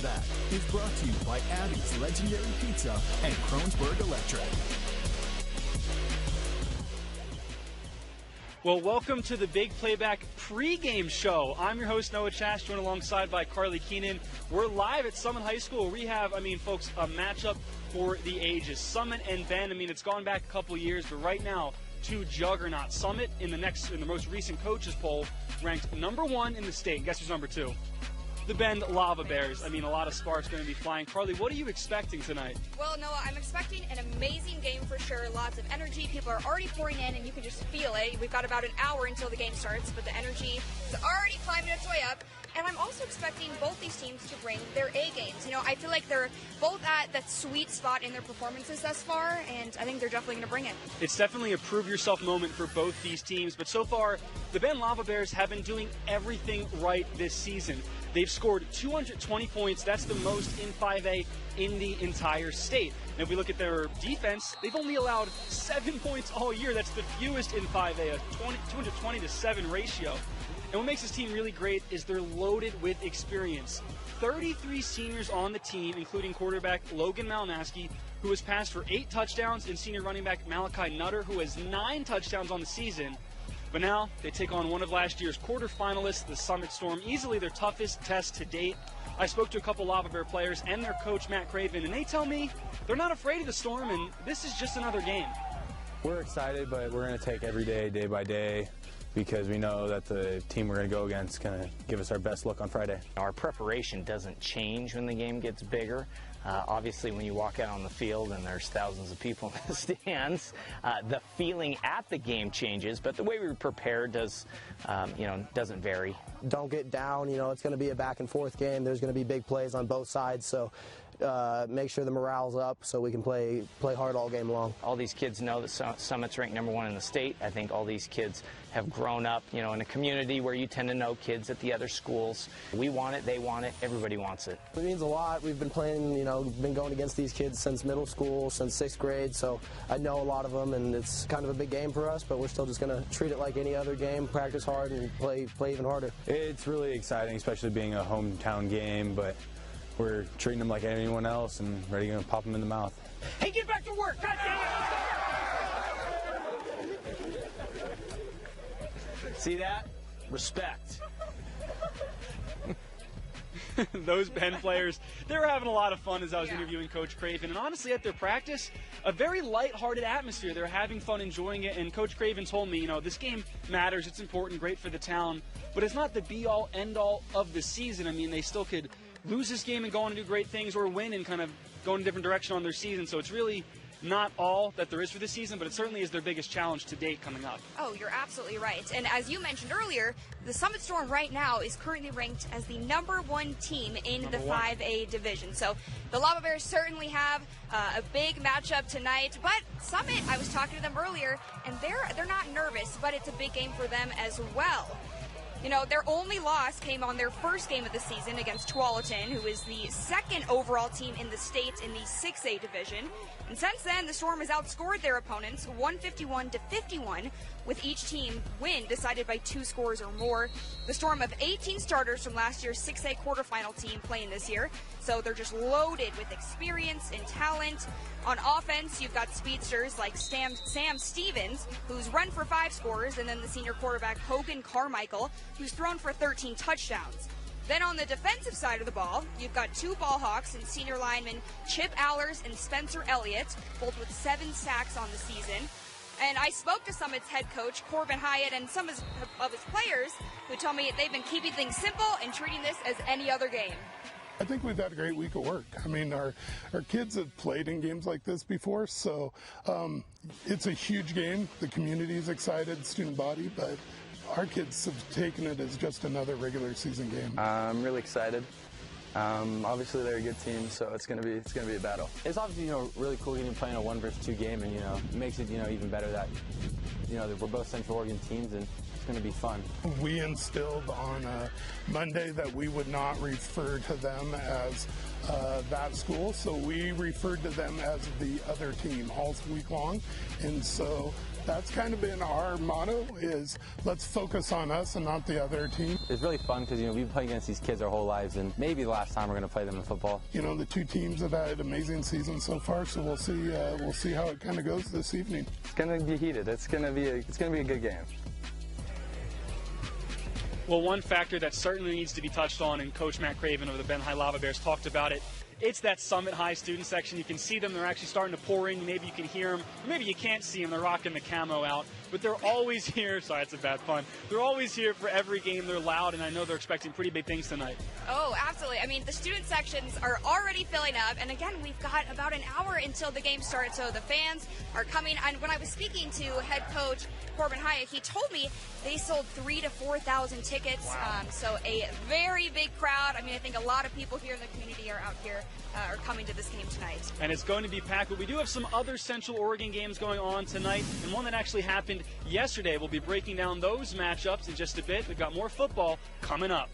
Playback is brought to you by Abby's Legendary Pizza and Kronsberg Electric. Well, welcome to the Big Playback pregame show. I'm your host, Noah Chast, joined alongside by Carly Keenan. We're live at Summit High School. We have, folks, a matchup for the ages. Summit and Bend, it's gone back a couple years, but right now, two juggernauts. Summit, in the most recent coaches poll, ranked number 1 in the state. Guess who's number 2? The Bend Lava Bears. A lot of sparks going to be flying. Carly, what are you expecting tonight? Well, Noah, I'm expecting an amazing game for sure. Lots of energy. People are already pouring in, and you can just feel it. We've got about an hour until the game starts, but the energy is already climbing its way up. And I'm also expecting both these teams to bring their A games. I feel like they're both at that sweet spot in their performances thus far, and I think they're definitely going to bring it. It's definitely a prove-yourself moment for both these teams, but so far, the Bend Lava Bears have been doing everything right this season. They've scored 220 points. That's the most in 5A in the entire state. And if we look at their defense, they've only allowed 7 points all year. That's the fewest in 5A, a 220-7 ratio. And what makes this team really great is they're loaded with experience. 33 seniors on the team, including quarterback Logan Malnaski, who has passed for 8 touchdowns, and senior running back Malachi Nutter, who has 9 touchdowns on the season. But now they take on one of last year's quarterfinalists, the Summit Storm, easily their toughest test to date. I spoke to a couple Lava Bear players and their coach, Matt Craven, and they tell me they're not afraid of the Storm, and this is just another game. We're excited, but we're going to take every day, day by day, because we know that the team we're going to go against is going to give us our best look on Friday. Our preparation doesn't change when the game gets bigger. Obviously, when you walk out on the field and there's thousands of people in the stands, the feeling at the game changes, but the way we prepare doesn't vary. Don't get down. It's going to be a back-and-forth game. There's going to be big plays on both sides, so make sure the morale's up so we can play hard all game long. All these kids know that Summit's ranked number 1 in the state. I think all these kids have grown up, in a community where you tend to know kids at the other schools. We want it, they want it, everybody wants it. It means a lot. We've been playing, been going against these kids since middle school, since 6th grade, so I know a lot of them, and it's kind of a big game for us, but we're still just going to treat it like any other game, practice hard, and play even harder. It's really exciting, especially being a hometown game, but we're treating them like anyone else and ready to pop them in the mouth. Hey, get back to work! God damn it! See that? Respect. Those Bend players, they were having a lot of fun as I was interviewing Coach Craven. And honestly, at their practice, a very lighthearted atmosphere. They're having fun, enjoying it. And Coach Craven told me, this game matters. It's important, great for the town. But it's not the be-all, end-all of the season. They still could lose this game and go on to do great things, or win and kind of go in a different direction on their season. So it's really not all that there is for this season, but it certainly is their biggest challenge to date coming up. Oh, you're absolutely right. And as you mentioned earlier, the Summit Storm right now is currently ranked as the number 1 team in the 5A division. So the Lava Bears certainly have a big matchup tonight. But Summit, I was talking to them earlier, and they're not nervous, but it's a big game for them as well. Their only loss came on their first game of the season against Tualatin, who is the 2nd overall team in the state in the 6A division. And since then, the Storm has outscored their opponents 151-51, with each team win decided by 2 scores or more. The Storm have 18 starters from last year's 6A quarterfinal team playing this year, so they're just loaded with experience and talent. On offense, you've got speedsters like Sam Stevens, who's run for 5 scores, and then the senior quarterback Hogan Carmichael, who's thrown for 13 touchdowns. Then on the defensive side of the ball, you've got 2 ball hawks and senior linemen Chip Allers and Spencer Elliott, both with 7 sacks on the season. And I spoke to Summit's head coach, Corbin Hyatt, and some of his players, who tell me they've been keeping things simple and treating this as any other game. I think we've had a great week of work. Our kids have played in games like this before, so it's a huge game. The community is excited, student body, but our kids have taken it as just another regular season game. I'm really excited. Obviously, they're a good team, so it's gonna be a battle. It's obviously really cool getting playing a 1 versus 2 game, and it makes it even better that that we're both Central Oregon teams, and it's going to be fun. We instilled on Monday that we would not refer to them as that school, so we referred to them as the other team all week long. And so that's kind of been our motto, is let's focus on us and not the other team. It's really fun because, you know, we've played against these kids our whole lives, and maybe the last time we're going to play them in football. You know, the two teams have had amazing seasons so far, so we'll see how it kind of goes this evening. It's going to be heated. It's going to be a good game. Well, one factor that certainly needs to be touched on, and Coach Matt Craven of the Ben High Lava Bears talked about it, it's that Summit High student section. You can see them. They're actually starting to pour in. Maybe you can hear them. Maybe you can't see them. They're rocking the camo out. But they're always here. Sorry, it's a bad pun. They're always here for every game. They're loud, and I know they're expecting pretty big things tonight. Oh, absolutely. I mean, the student sections are already filling up. And again, we've got about an hour until the game starts. So the fans are coming. And when I was speaking to head coach Corbin Hayek, he told me they sold 3,000 to 4,000 tickets. Wow. So a very big crowd. I mean, I think a lot of people here in the community are out here, are coming to this game tonight. And it's going to be packed, but we do have some other Central Oregon games going on tonight, and one that actually happened yesterday. We'll be breaking down those matchups in just a bit. We've got more football coming up.